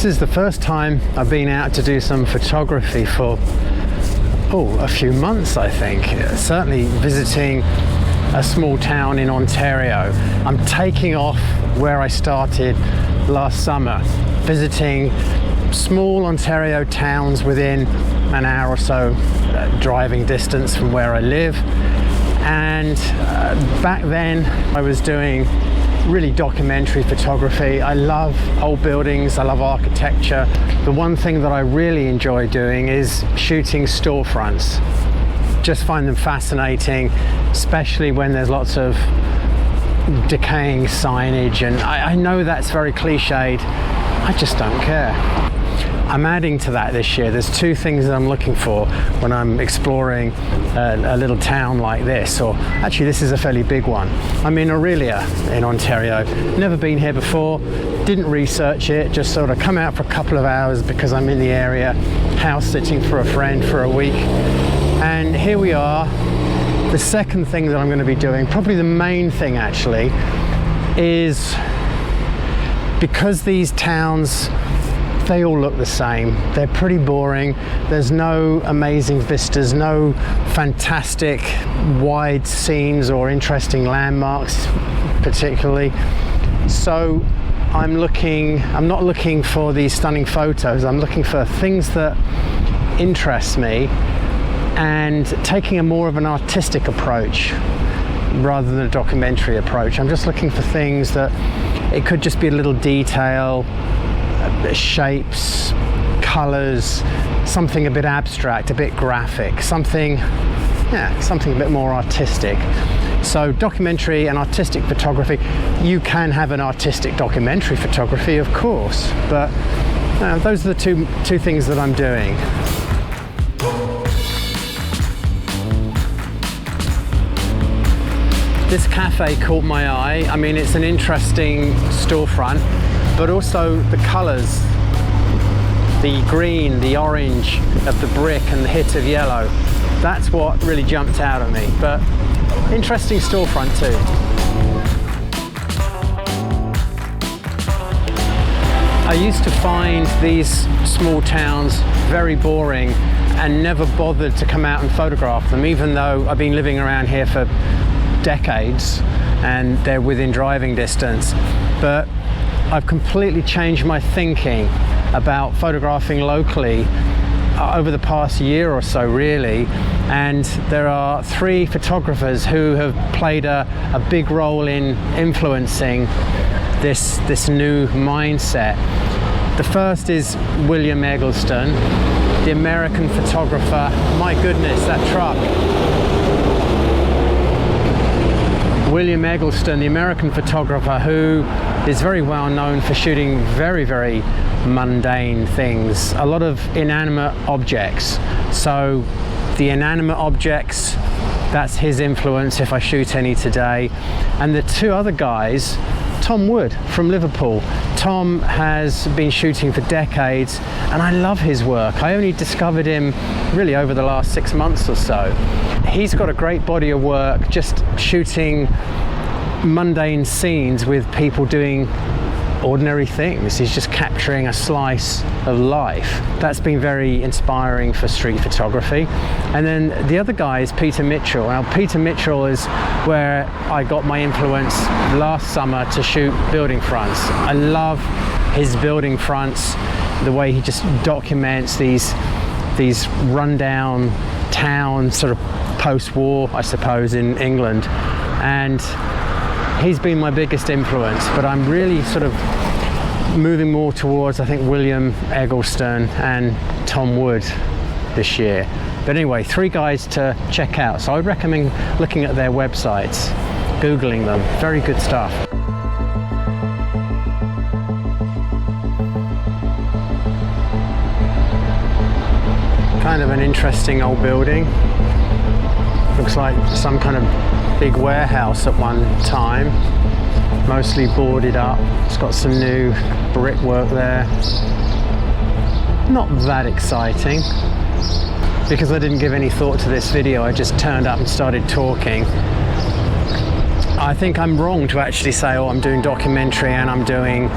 This is the first time I've been out to do some photography for a few months, I think. Certainly visiting a small town in Ontario. I'm taking off where I started last summer, visiting small Ontario towns within an hour or so driving distance from where I live. And back then I was doing really documentary photography. I love old buildings, I love architecture. The one thing that I really enjoy doing is shooting storefronts. Just find them fascinating, especially when there's lots of decaying signage, and I know that's very cliched. I just don't care. I'm adding to that this year. There's two things that I'm looking for when I'm exploring a little town like this, or actually this is a fairly big one. I'm in Aurelia in Ontario. Never been here before, didn't research it, just sort of come out for a couple of hours because I'm in the area, house sitting for a friend for a week. And here we are. The second thing that I'm going to be doing, probably the main thing actually, is because these towns, they all look the same. They're pretty boring. There's no amazing vistas, no fantastic wide scenes or interesting landmarks particularly. So I'm not looking for these stunning photos. I'm looking for things that interest me and taking a more of an artistic approach rather than a documentary approach. I'm just looking for things that it could just be a little detail, shapes, colors, something a bit abstract, a bit graphic, something a bit more artistic. So documentary and artistic photography, you can have an artistic documentary photography, of course, but those are the two things that I'm doing. This cafe caught my eye. I mean, it's an interesting storefront, but also the colors, the green, the orange of the brick and the hit of yellow. That's what really jumped out at me, but interesting storefront too. I used to find these small towns very boring and never bothered to come out and photograph them, even though I've been living around here for decades and they're within driving distance. But I've completely changed my thinking about photographing locally over the past year or so, really. And there are three photographers who have played a big role in influencing this new mindset. The first is William Eggleston, the American photographer. My goodness, that truck. William Eggleston, the American photographer, who is very well known for shooting very, very mundane things, a lot of inanimate objects. So the inanimate objects, that's his influence if I shoot any today. And the two other guys, Tom Wood from Liverpool. Tom has been shooting for decades and I love his work. I only discovered him really over the last 6 months or so. He's got a great body of work just shooting mundane scenes with people doing ordinary things. He's just capturing a slice of life. That's been very inspiring for street photography. And then the other guy is Peter Mitchell. Now Peter Mitchell is where I got my influence last summer to shoot building fronts. I love his building fronts, the way he just documents these rundown towns, sort of post-war, I suppose, in England. And he's been my biggest influence, but I'm really sort of moving more towards, I think, William Eggleston and Tom Wood this year. But anyway, three guys to check out. So I would recommend looking at their websites, Googling them. Very good stuff. Kind of an interesting old building. Looks like some kind of big warehouse at one time. Mostly boarded up. It's got some new brickwork there. Not that exciting. Because I didn't give any thought to this video, I just turned up and started talking. I think I'm wrong to actually say, oh, I'm doing documentary and I'm doing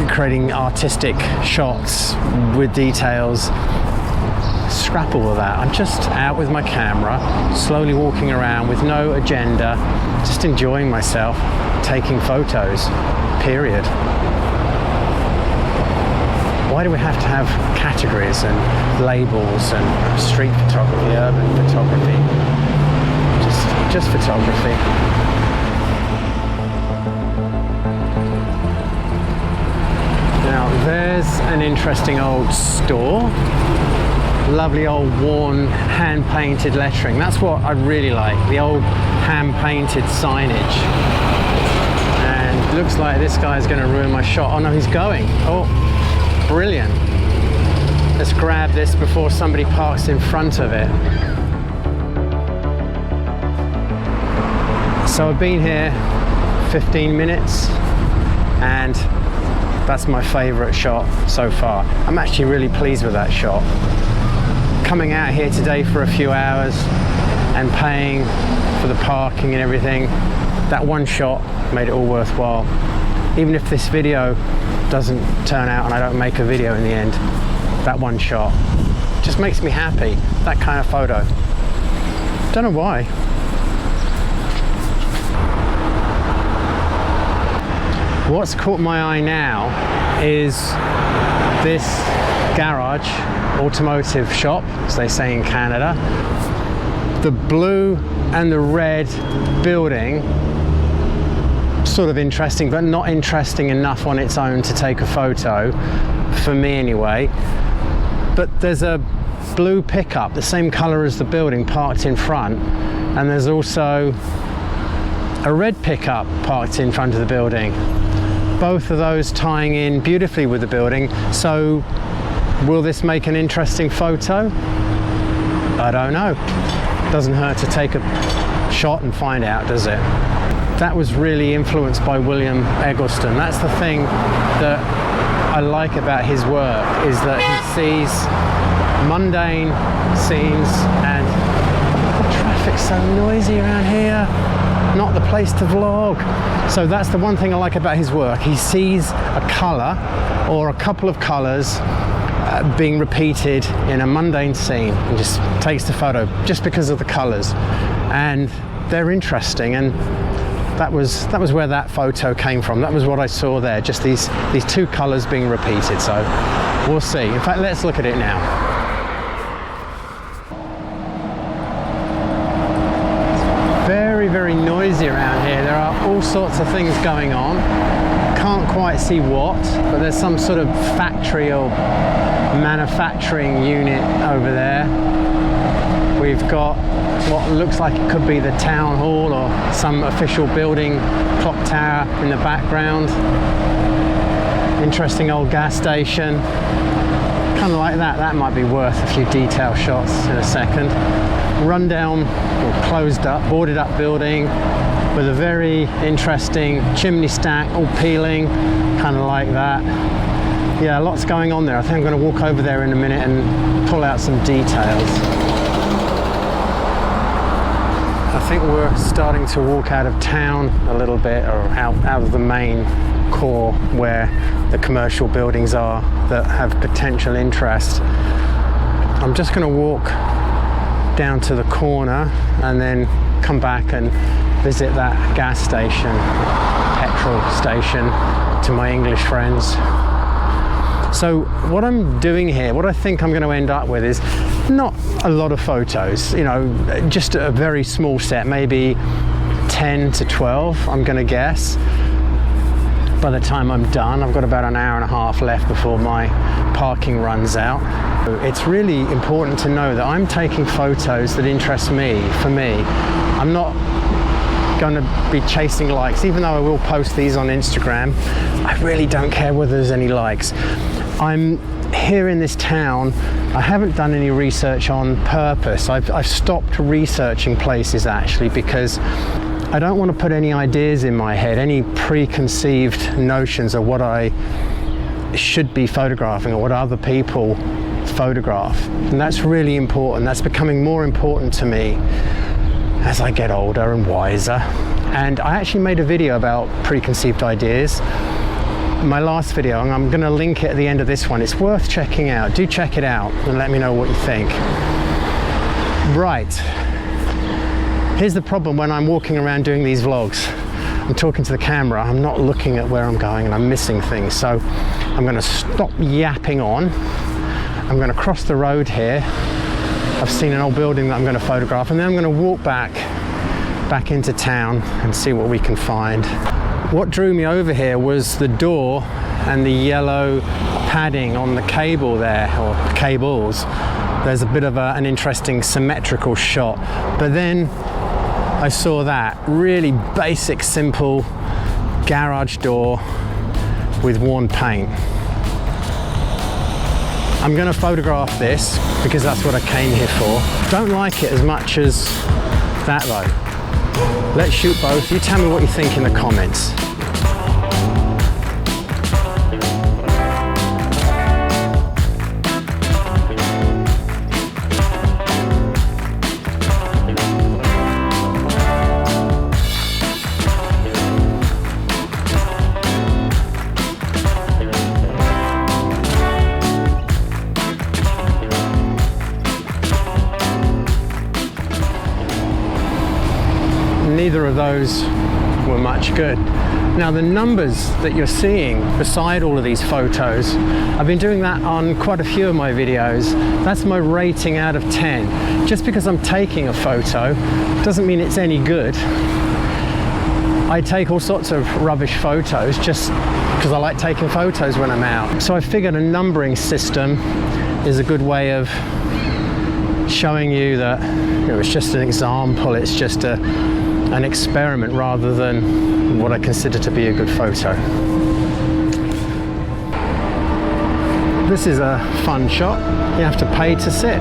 creating artistic shots with details. Scrap all of that. I'm just out with my camera, slowly walking around with no agenda, just enjoying myself, taking photos, period. Why do we have to have categories and labels and street photography, urban photography? Just photography. Now there's an interesting old store. Lovely old worn hand-painted lettering. That's what I really like, the old hand-painted signage. And it looks like this guy's going to ruin my shot. Oh no, he's going. Oh, brilliant. Let's grab this before somebody parks in front of it. So I've been here 15 minutes and that's my favorite shot so far. I'm actually really pleased with that shot. Coming out here today for a few hours and paying for the parking and everything, that one shot made it all worthwhile. Even if this video doesn't turn out and I don't make a video in the end, that one shot just makes me happy. That kind of photo. Don't know why. What's caught my eye now is this garage, automotive shop, as they say in Canada. The blue and the red building, sort of interesting, but not interesting enough on its own to take a photo, for me anyway. But there's a blue pickup, the same color as the building, parked in front, and there's also a red pickup parked in front of the building. Both of those tying in beautifully with the building. So will this make an interesting photo? I don't know. Doesn't hurt to take a shot and find out, does it? That was really influenced by William Eggleston. That's the thing that I like about his work, is that he sees mundane scenes, and the traffic's so noisy around here, not the place to vlog. So that's the one thing I like about his work. He sees a color or a couple of colors being repeated in a mundane scene and just takes the photo just because of the colors, and they're interesting. And that was where that photo came from. That was what I saw there, just these two colors being repeated. So we'll see. In fact, let's look at it now. Very noisy around here. There are all sorts of things going on. Can't quite see what, but there's some sort of factory or manufacturing unit over there. We've got what looks like it could be the town hall or some official building, clock tower in the background. Interesting old gas station. Kind of like that. That might be worth a few detail shots in a second. Rundown or closed up, boarded up building with a very interesting chimney stack, all peeling, kind of like that. Yeah, lots going on there. I think I'm going to walk over there in a minute and pull out some details. I think we're starting to walk out of town a little bit, or out of the main core where the commercial buildings are that have potential interest. I'm just going to walk down to the corner and then come back and visit that gas station, petrol station, to my English friends. So what I'm doing here, what I think I'm going to end up with is not a lot of photos, you know, just a very small set, maybe 10 to 12, I'm going to guess. By the time I'm done, I've got about an hour and a half left before my parking runs out. It's really important to know that I'm taking photos that interest me, for me. I'm not going to be chasing likes, even though I will post these on Instagram. I really don't care whether there's any likes. I'm here in this town. I haven't done any research on purpose. I've stopped researching places actually, because I don't want to put any ideas in my head, any preconceived notions of what I should be photographing or what other people photograph. And that's really important. That's becoming more important to me as I get older and wiser. And I actually made a video about preconceived ideas. my last video, and I'm going to link it at the end of this one. It's worth checking out. Do check it out and let me know what you think. Right, here's the problem when I'm walking around doing these vlogs. I'm talking to the camera, I'm not looking at where I'm going, and I'm missing things. So I'm going to stop yapping on. I'm going to cross the road here. I've seen an old building that I'm going to photograph, and then I'm going to walk back into town and see what we can find. What drew me over here was the door and the yellow padding on the cable there, or cables. There's a bit of an interesting symmetrical shot. But then I saw that really basic, simple garage door with worn paint. I'm going to photograph this because that's what I came here for. Don't like it as much as that though. Let's shoot both. You tell me what you think in the comments. Neither of those were much good. Now the numbers that you're seeing beside all of these photos, I've been doing that on quite a few of my videos. That's my rating out of 10. Just because I'm taking a photo doesn't mean it's any good. I take all sorts of rubbish photos just because I like taking photos when I'm out. So I figured a numbering system is a good way of showing you that it's just an example, it's just an experiment rather than what I consider to be a good photo. This is a fun shot. You have to pay to sit.